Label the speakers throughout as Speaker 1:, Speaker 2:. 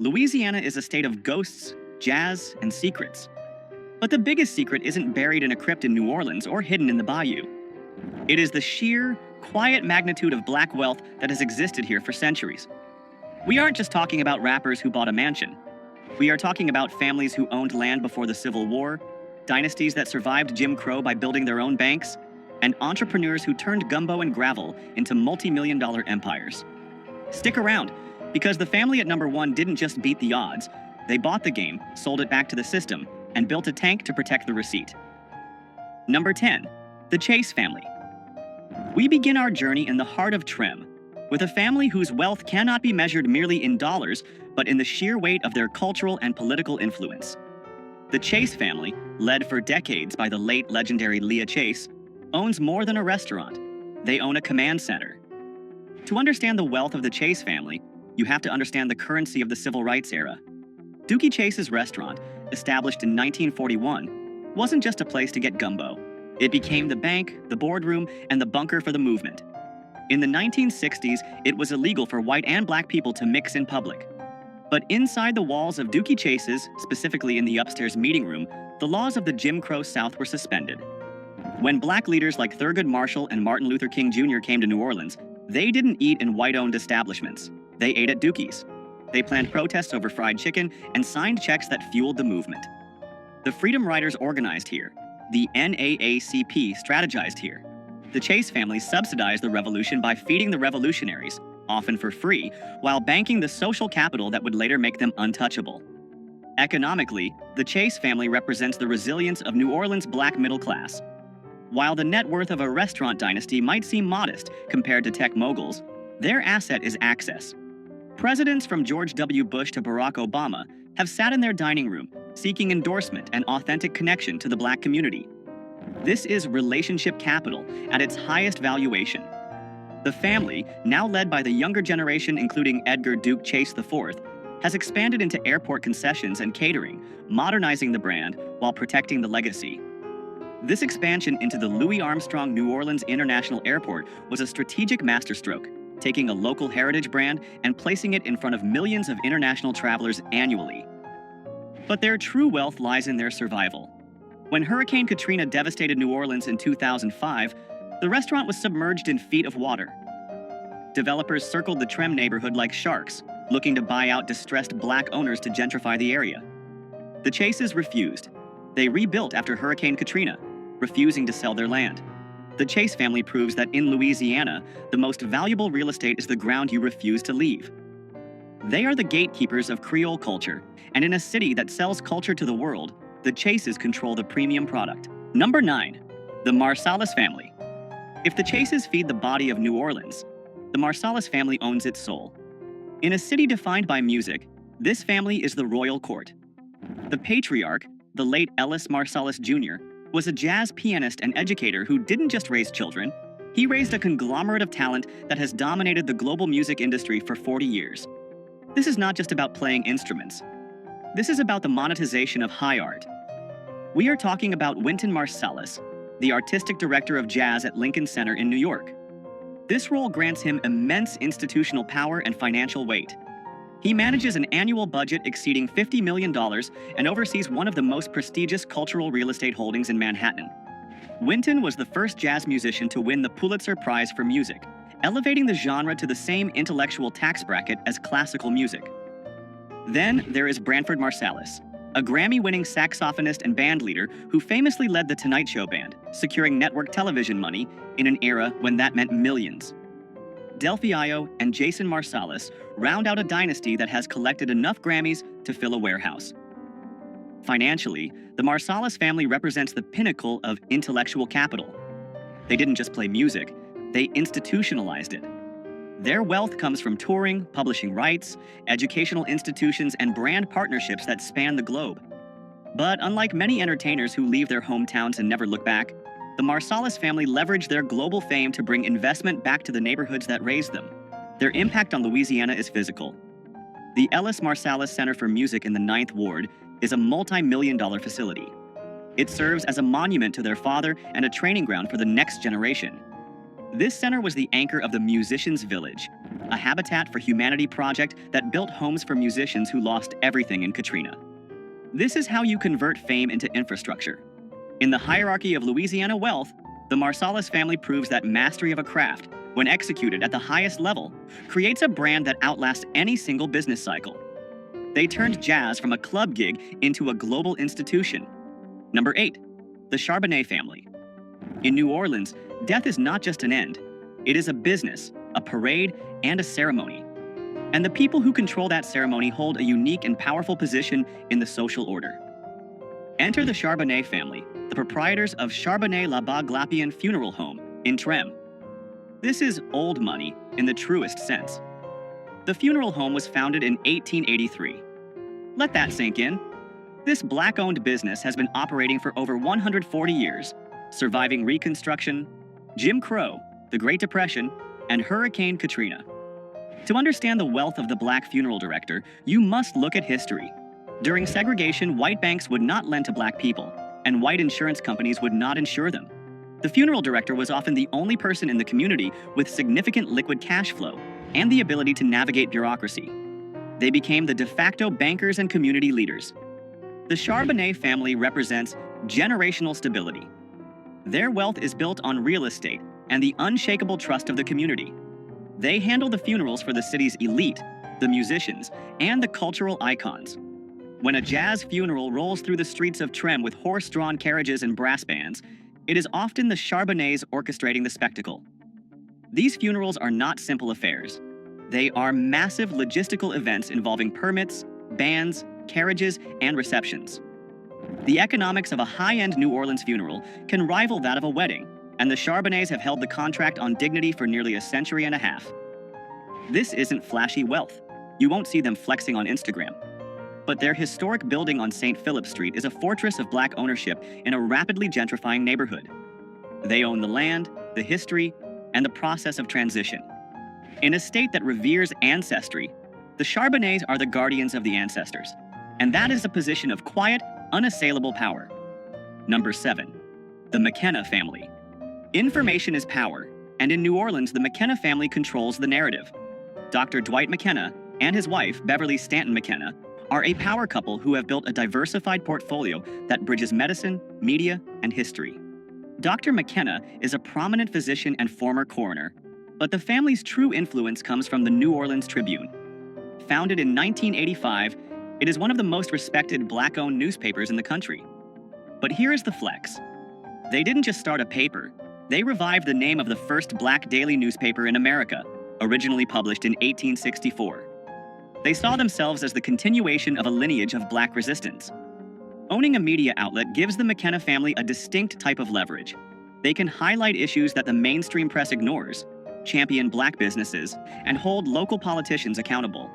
Speaker 1: Louisiana is a state of ghosts, jazz, and secrets. But the biggest secret isn't buried in a crypt in New Orleans or hidden in the bayou. It is the sheer, quiet magnitude of black wealth that has existed here for centuries. We aren't just talking about rappers who bought a mansion. We are talking about families who owned land before the Civil War, dynasties that survived Jim Crow by building their own banks, and entrepreneurs who turned gumbo and gravel into multi-million-dollar empires. Stick around, because the family at number 1 didn't just beat the odds. They bought the game, sold it back to the system, and built a tank to protect the receipt. Number 10. The Chase Family. We begin our journey in the heart of Trim, with a family whose wealth cannot be measured merely in dollars, but in the sheer weight of their cultural and political influence. The Chase family, led for decades by the late legendary Leah Chase, owns more than a restaurant. They own a command center. To understand the wealth of the Chase family, you have to understand the currency of the civil rights era. Dookie Chase's restaurant, established in 1941, wasn't just a place to get gumbo. It became the bank, the boardroom, and the bunker for the movement. In the 1960s, it was illegal for white and black people to mix in public. But inside the walls of Dookie Chase's, specifically in the upstairs meeting room, the laws of the Jim Crow South were suspended. When black leaders like Thurgood Marshall and Martin Luther King Jr. came to New Orleans, they didn't eat in white-owned establishments. They ate at Dookie's. They planned protests over fried chicken and signed checks that fueled the movement. The Freedom Riders organized here. The NAACP strategized here. The Chase family subsidized the revolution by feeding the revolutionaries, often for free, while banking the social capital that would later make them untouchable. Economically, the Chase family represents the resilience of New Orleans' black middle class. While the net worth of a restaurant dynasty might seem modest compared to tech moguls, their asset is access. Presidents from George W. Bush to Barack Obama have sat in their dining room, seeking endorsement and authentic connection to the black community. This is relationship capital at its highest valuation. The family, now led by the younger generation including Edgar Duke Chase IV, has expanded into airport concessions and catering, modernizing the brand while protecting the legacy. This expansion into the Louis Armstrong New Orleans International Airport was a strategic masterstroke, taking a local heritage brand and placing it in front of millions of international travelers annually. But their true wealth lies in their survival. When Hurricane Katrina devastated New Orleans in 2005, the restaurant was submerged in feet of water. Developers circled the Trem neighborhood like sharks, looking to buy out distressed black owners to gentrify the area. The Chases refused. They rebuilt after Hurricane Katrina, refusing to sell their land. The Chase family proves that in Louisiana, the most valuable real estate is the ground you refuse to leave. They are the gatekeepers of Creole culture, and in a city that sells culture to the world, the Chases control the premium product. Number 9. The Marsalis family. If the Chases feed the body of New Orleans, the Marsalis family owns its soul. In a city defined by music, this family is the royal court. The patriarch, the late Ellis Marsalis Jr., was a jazz pianist and educator who didn't just raise children. He raised a conglomerate of talent that has dominated the global music industry for 40 years. This is not just about playing instruments. This is about the monetization of high art. We are talking about Wynton Marsalis, the artistic director of jazz at Lincoln Center in New York. This role grants him immense institutional power and financial weight. He manages an annual budget exceeding $50 million and oversees one of the most prestigious cultural real estate holdings in Manhattan. Wynton was the first jazz musician to win the Pulitzer Prize for Music, elevating the genre to the same intellectual tax bracket as classical music. Then there is Branford Marsalis, a Grammy-winning saxophonist and bandleader who famously led the Tonight Show band, securing network television money in an era when that meant millions. Delfeayo and Jason Marsalis round out a dynasty that has collected enough Grammys to fill a warehouse. Financially, the Marsalis family represents the pinnacle of intellectual capital. They didn't just play music, they institutionalized it. Their wealth comes from touring, publishing rights, educational institutions, and brand partnerships that span the globe. But unlike many entertainers who leave their hometowns and never look back, the Marsalis family leveraged their global fame to bring investment back to the neighborhoods that raised them. Their impact on Louisiana is physical. The Ellis Marsalis Center for Music in the 9th Ward is a multi-million-dollar facility. It serves as a monument to their father and a training ground for the next generation. This center was the anchor of the Musicians' Village, a Habitat for Humanity project that built homes for musicians who lost everything in Katrina. This is how you convert fame into infrastructure. In the hierarchy of Louisiana wealth, the Marsalis family proves that mastery of a craft, when executed at the highest level, creates a brand that outlasts any single business cycle. They turned jazz from a club gig into a global institution. Number 8. The Charbonnet family. In New Orleans, death is not just an end. It is a business, a parade, and a ceremony. And the people who control that ceremony hold a unique and powerful position in the social order. Enter the Charbonnet family, the proprietors of Charbonnet La Baglapian Funeral Home in Trem. This is old money in the truest sense. The funeral home was founded in 1883. Let that sink in. This Black-owned business has been operating for over 140 years, surviving Reconstruction, Jim Crow, the Great Depression, and Hurricane Katrina. To understand the wealth of the Black funeral director, you must look at history. During segregation, white banks would not lend to Black people, and white insurance companies would not insure them. The funeral director was often the only person in the community with significant liquid cash flow and the ability to navigate bureaucracy. They became the de facto bankers and community leaders. The Charbonnet family represents generational stability. Their wealth is built on real estate and the unshakable trust of the community. They handle the funerals for the city's elite, the musicians, and the cultural icons. When a jazz funeral rolls through the streets of Trem with horse-drawn carriages and brass bands, it is often the Charbonnets orchestrating the spectacle. These funerals are not simple affairs. They are massive logistical events involving permits, bands, carriages, and receptions. The economics of a high-end New Orleans funeral can rival that of a wedding, and the Charbonnets have held the contract on dignity for nearly a century and a half. This isn't flashy wealth. You won't see them flexing on Instagram. But their historic building on St. Philip Street is a fortress of Black ownership in a rapidly gentrifying neighborhood. They own the land, the history, and the process of transition. In a state that reveres ancestry, the Charbonnets are the guardians of the ancestors, and that is a position of quiet, unassailable power. Number 7. The McKenna family. Information is power, and in New Orleans, the McKenna family controls the narrative. Dr. Dwight McKenna and his wife, Beverly Stanton McKenna, are a power couple who have built a diversified portfolio that bridges medicine, media, and history. Dr. McKenna is a prominent physician and former coroner, but the family's true influence comes from the New Orleans Tribune. Founded in 1985, it is one of the most respected Black-owned newspapers in the country. But here is the flex. They didn't just start a paper, they revived the name of the first Black daily newspaper in America, originally published in 1864. They saw themselves as the continuation of a lineage of Black resistance. Owning a media outlet gives the McKenna family a distinct type of leverage. They can highlight issues that the mainstream press ignores, champion Black businesses, and hold local politicians accountable.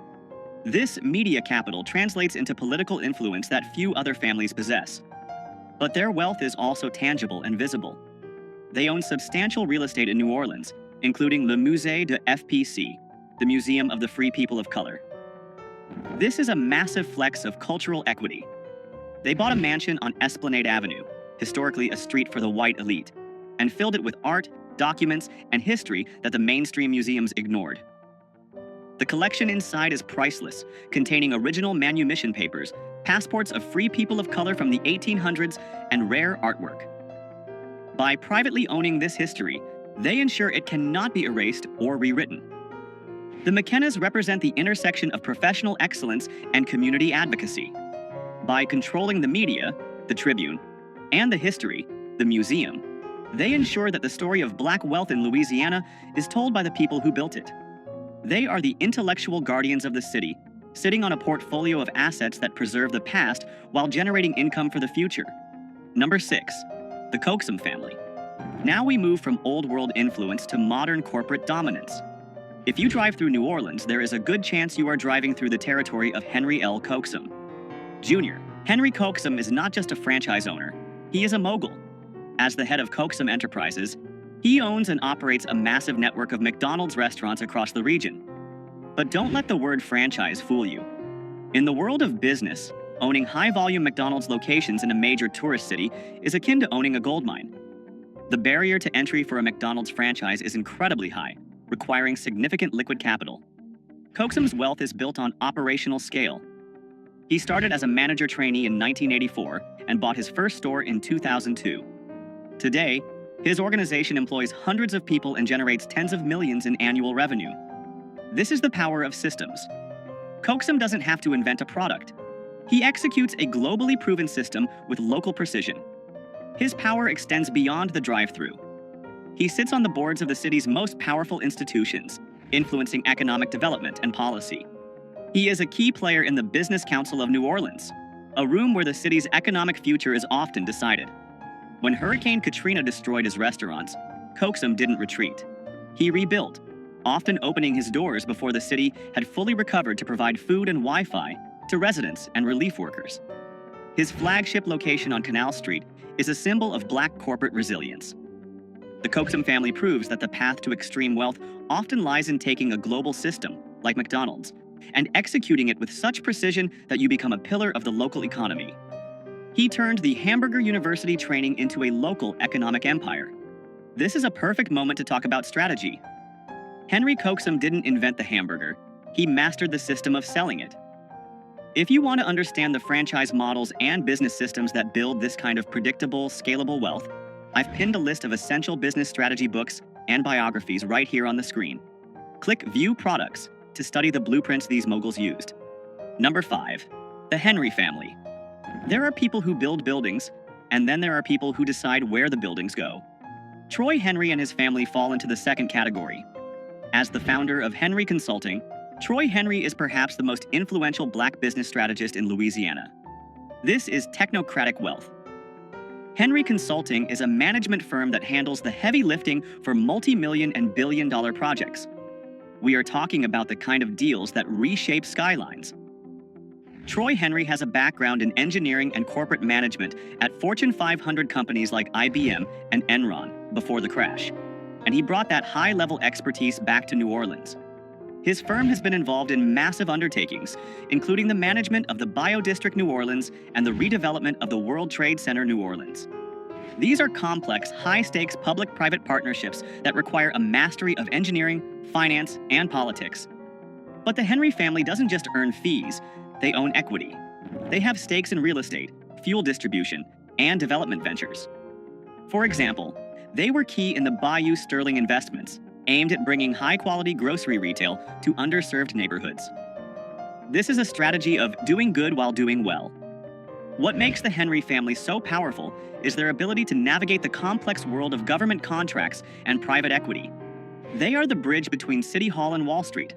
Speaker 1: This media capital translates into political influence that few other families possess. But their wealth is also tangible and visible. They own substantial real estate in New Orleans, including Le Musée de FPC, the Museum of the Free People of Color. This is a massive flex of cultural equity. They bought a mansion on Esplanade Avenue, historically a street for the white elite, and filled it with art, documents, and history that the mainstream museums ignored. The collection inside is priceless, containing original manumission papers, passports of free people of color from the 1800s, and rare artwork. By privately owning this history, they ensure it cannot be erased or rewritten. The McKennas represent the intersection of professional excellence and community advocacy. By controlling the media, the Tribune, and the history, the museum, they ensure that the story of Black wealth in Louisiana is told by the people who built it. They are the intellectual guardians of the city, sitting on a portfolio of assets that preserve the past while generating income for the future. Number 6. The Coxum family. Now we move from old world influence to modern corporate dominance. If you drive through New Orleans, there is a good chance you are driving through the territory of Henry L. Coxum. Jr. Henry Coxum is not just a franchise owner, he is a mogul. As the head of Coxum Enterprises, he owns and operates a massive network of McDonald's restaurants across the region. But don't let the word franchise fool you. In the world of business, owning high-volume McDonald's locations in a major tourist city is akin to owning a gold mine. The barrier to entry for a McDonald's franchise is incredibly high, requiring significant liquid capital. Coaxum's wealth is built on operational scale. He started as a manager trainee in 1984 and bought his first store in 2002. Today, his organization employs hundreds of people and generates tens of millions in annual revenue. This is the power of systems. Coaxum doesn't have to invent a product. He executes a globally proven system with local precision. His power extends beyond the drive-thru. He sits on the boards of the city's most powerful institutions, influencing economic development and policy. He is a key player in the Business Council of New Orleans, a room where the city's economic future is often decided. When Hurricane Katrina destroyed his restaurants, Coaxum didn't retreat. He rebuilt, often opening his doors before the city had fully recovered to provide food and Wi-Fi to residents and relief workers. His flagship location on Canal Street is a symbol of Black corporate resilience. The Coaxum family proves that the path to extreme wealth often lies in taking a global system, like McDonald's, and executing it with such precision that you become a pillar of the local economy. He turned the Hamburger University training into a local economic empire. This is a perfect moment to talk about strategy. Henry Coaxum didn't invent the hamburger. He mastered the system of selling it. If you want to understand the franchise models and business systems that build this kind of predictable, scalable wealth, I've pinned a list of essential business strategy books and biographies right here on the screen. Click View Products to study the blueprints these moguls used. Number 5. The Henry Family. There are people who build buildings, and then there are people who decide where the buildings go. Troy Henry and his family fall into the second category. As the founder of Henry Consulting, Troy Henry is perhaps the most influential Black business strategist in Louisiana. This is technocratic wealth. Henry Consulting is a management firm that handles the heavy lifting for multi-million and billion-dollar projects. We are talking about the kind of deals that reshape skylines. Troy Henry has a background in engineering and corporate management at Fortune 500 companies like IBM and Enron before the crash, and he brought that high-level expertise back to New Orleans. His firm has been involved in massive undertakings, including the management of the Biodistrict New Orleans and the redevelopment of the World Trade Center New Orleans. These are complex, high-stakes public-private partnerships that require a mastery of engineering, finance, and politics. But the Henry family doesn't just earn fees, they own equity. They have stakes in real estate, fuel distribution, and development ventures. For example, they were key in the Bayou Sterling investments, aimed at bringing high-quality grocery retail to underserved neighborhoods. This is a strategy of doing good while doing well. What makes the Henry family so powerful is their ability to navigate the complex world of government contracts and private equity. They are the bridge between City Hall and Wall Street.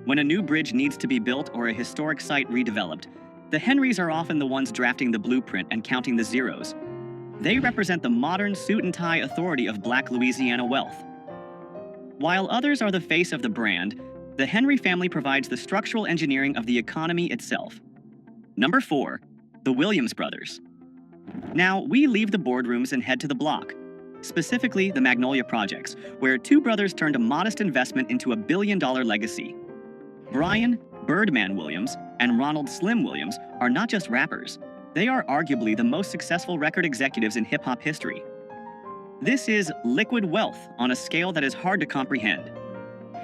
Speaker 1: When a new bridge needs to be built or a historic site redeveloped, the Henrys are often the ones drafting the blueprint and counting the zeros. They represent the modern suit-and-tie authority of Black Louisiana wealth. While others are the face of the brand, the Henry family provides the structural engineering of the economy itself. Number 4. The Williams brothers. Now, we leave the boardrooms and head to the block, specifically the Magnolia Projects, where two brothers turned a modest investment into a billion-dollar legacy. Brian Birdman Williams and Ronald Slim Williams are not just rappers. They are arguably the most successful record executives in hip-hop history. This is liquid wealth on a scale that is hard to comprehend.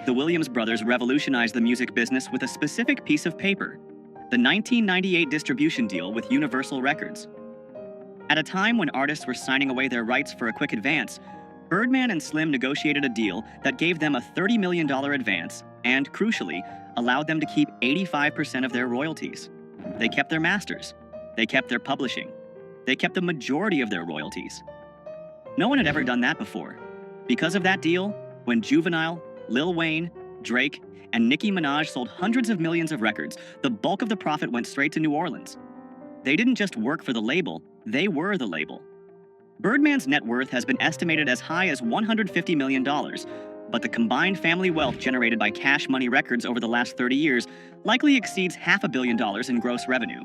Speaker 1: The Williams brothers revolutionized the music business with a specific piece of paper, the 1998 distribution deal with Universal Records. At a time when artists were signing away their rights for a quick advance, Birdman and Slim negotiated a deal that gave them a $30 million advance and, crucially, allowed them to keep 85% of their royalties. They kept their masters. They kept their publishing. They kept the majority of their royalties. No one had ever done that before. Because of that deal, when Juvenile, Lil Wayne, Drake, and Nicki Minaj sold hundreds of millions of records, the bulk of the profit went straight to New Orleans. They didn't just work for the label, they were the label. Birdman's net worth has been estimated as high as $150 million, but the combined family wealth generated by Cash Money Records over the last 30 years likely exceeds $500 million in gross revenue.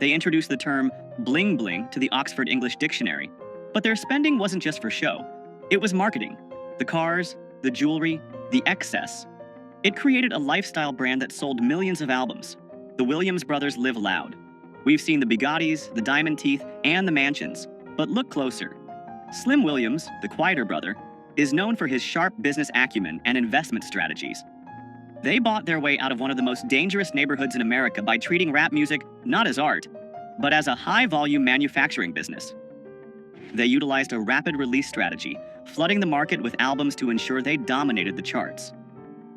Speaker 1: They introduced the term bling bling to the Oxford English Dictionary, but their spending wasn't just for show. It was marketing. The cars, the jewelry, the excess. It created a lifestyle brand that sold millions of albums. The Williams brothers live loud. We've seen the Bugattis, the diamond teeth, and the mansions. But look closer. Slim Williams, the quieter brother, is known for his sharp business acumen and investment strategies. They bought their way out of one of the most dangerous neighborhoods in America by treating rap music not as art, but as a high-volume manufacturing business. They utilized a rapid release strategy, flooding the market with albums to ensure they dominated the charts.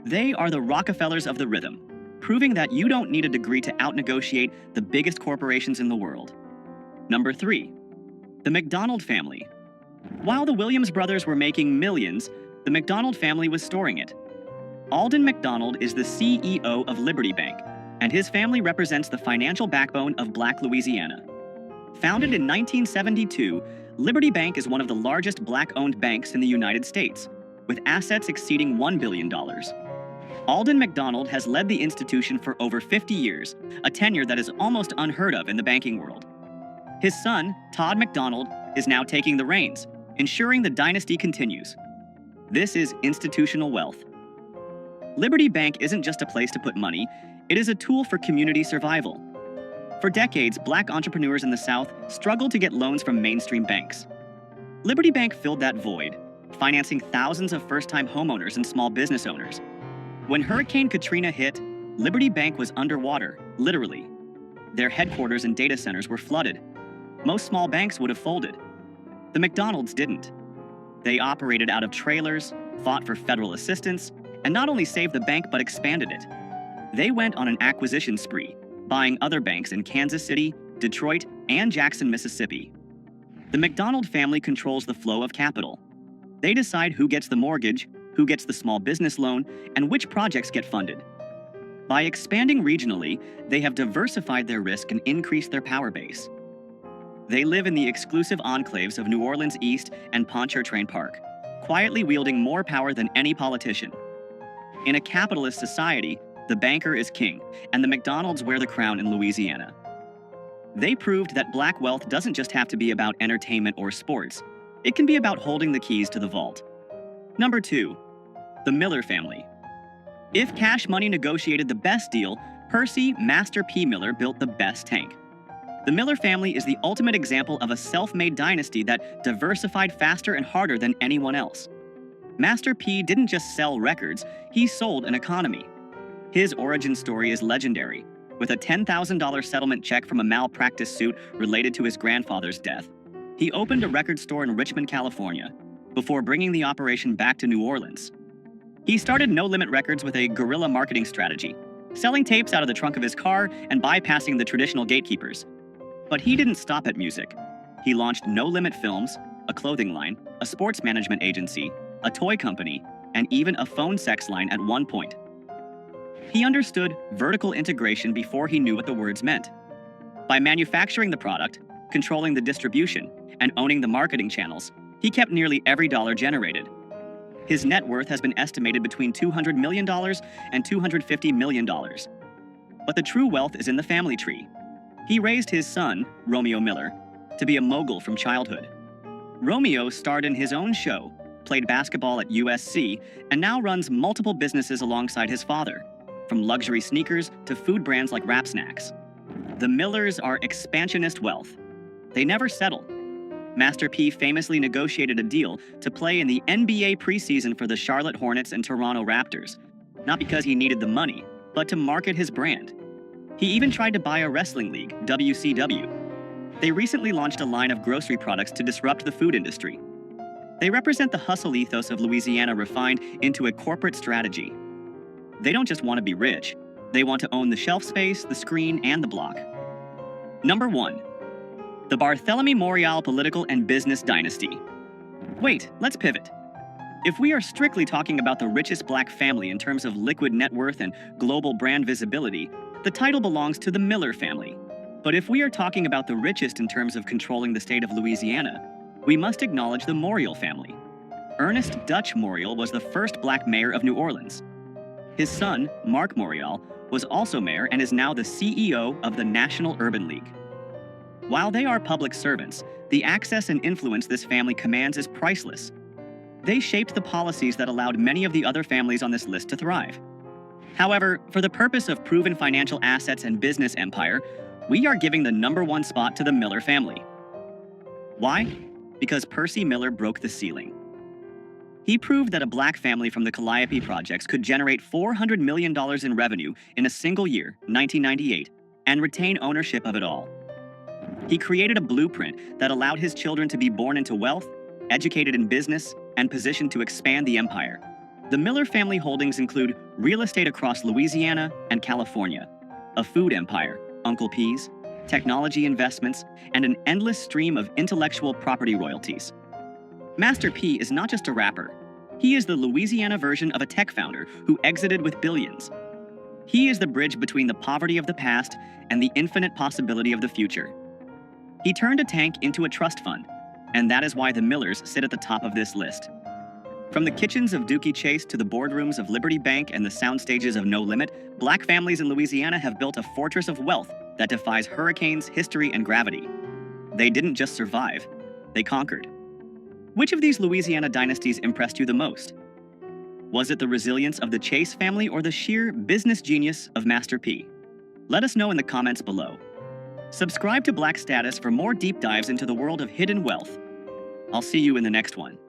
Speaker 1: They are the Rockefellers of the rhythm, proving that you don't need a degree to outnegotiate the biggest corporations in the world. Number 3. The McDonald Family. While the Williams brothers were making millions, the McDonald family was storing it. Alden McDonald is the CEO of Liberty Bank, and his family represents the financial backbone of Black Louisiana. Founded in 1972, Liberty Bank is one of the largest Black-owned banks in the United States, with assets exceeding $1 billion. Alden McDonald has led the institution for over 50 years, a tenure that is almost unheard of in the banking world. His son, Todd McDonald, is now taking the reins, ensuring the dynasty continues. This is institutional wealth. Liberty Bank isn't just a place to put money, it is a tool for community survival. For decades, Black entrepreneurs in the South struggled to get loans from mainstream banks. Liberty Bank filled that void, financing thousands of first-time homeowners and small business owners. When Hurricane Katrina hit, Liberty Bank was underwater, literally. Their headquarters and data centers were flooded. Most small banks would have folded. The McDonalds didn't. They operated out of trailers, fought for federal assistance, and not only saved the bank but expanded it. They went on an acquisition spree, buying other banks in Kansas City, Detroit, and Jackson, Mississippi. The McDonald family controls the flow of capital. They decide who gets the mortgage, who gets the small business loan, and which projects get funded. By expanding regionally, they have diversified their risk and increased their power base. They live in the exclusive enclaves of New Orleans East and Pontchartrain Park, quietly wielding more power than any politician. In a capitalist society, the banker is king, and the McDonalds wear the crown in Louisiana. They proved that Black wealth doesn't just have to be about entertainment or sports. It can be about holding the keys to the vault. Number 2. The Miller Family. If Cash Money negotiated the best deal, Percy Master P. Miller built the best tank. The Miller family is the ultimate example of a self-made dynasty that diversified faster and harder than anyone else. Master P didn't just sell records, he sold an economy. His origin story is legendary. With a $10,000 settlement check from a malpractice suit related to his grandfather's death, he opened a record store in Richmond, California, before bringing the operation back to New Orleans. He started No Limit Records with a guerrilla marketing strategy, selling tapes out of the trunk of his car and bypassing the traditional gatekeepers. But he didn't stop at music. He launched No Limit Films, a clothing line, a sports management agency, a toy company, and even a phone sex line at one point. He understood vertical integration before he knew what the words meant. By manufacturing the product, controlling the distribution, and owning the marketing channels, he kept nearly every dollar generated. His net worth has been estimated between $200 million and $250 million. But the true wealth is in the family tree. He raised his son, Romeo Miller, to be a mogul from childhood. Romeo starred in his own show, played basketball at USC, and now runs multiple businesses alongside his father, from luxury sneakers to food brands like Rap Snacks. The Millers are expansionist wealth. They never settle. Master P famously negotiated a deal to play in the NBA preseason for the Charlotte Hornets and Toronto Raptors, not because he needed the money, but to market his brand. He even tried to buy a wrestling league, WCW. They recently launched a line of grocery products to disrupt the food industry. They represent the hustle ethos of Louisiana refined into a corporate strategy. They don't just want to be rich, they want to own the shelf space, the screen, and the block. Number 1. The Barthélemy Morial Political and Business Dynasty. Wait, let's pivot. If we are strictly talking about the richest Black family in terms of liquid net worth and global brand visibility, the title belongs to the Miller family. But if we are talking about the richest in terms of controlling the state of Louisiana, we must acknowledge the Morial family. Ernest Dutch Morial was the first Black mayor of New Orleans. His son, Mark Morial, was also mayor and is now the CEO of the National Urban League. While they are public servants, the access and influence this family commands is priceless. They shaped the policies that allowed many of the other families on this list to thrive. However, for the purpose of proven financial assets and business empire, we are giving the number 1 spot to the Miller family. Why? Because Percy Miller broke the ceiling. He proved that a black family from the Calliope projects could generate $400 million in revenue in a single year, 1998, and retain ownership of it all. He created a blueprint that allowed his children to be born into wealth, educated in business, and positioned to expand the empire. The Miller family holdings include real estate across Louisiana and California, a food empire, Uncle P's, technology investments, and an endless stream of intellectual property royalties. Master P is not just a rapper. He is the Louisiana version of a tech founder who exited with billions. He is the bridge between the poverty of the past and the infinite possibility of the future. He turned a tank into a trust fund, and that is why the Millers sit at the top of this list. From the kitchens of Dookie Chase to the boardrooms of Liberty Bank and the sound stages of No Limit, black families in Louisiana have built a fortress of wealth that defies hurricanes, history, and gravity. They didn't just survive, they conquered. Which of these Louisiana dynasties impressed you the most? Was it the resilience of the Chase family or the sheer business genius of Master P? Let us know in the comments below. Subscribe to Black Status for more deep dives into the world of hidden wealth. I'll see you in the next one.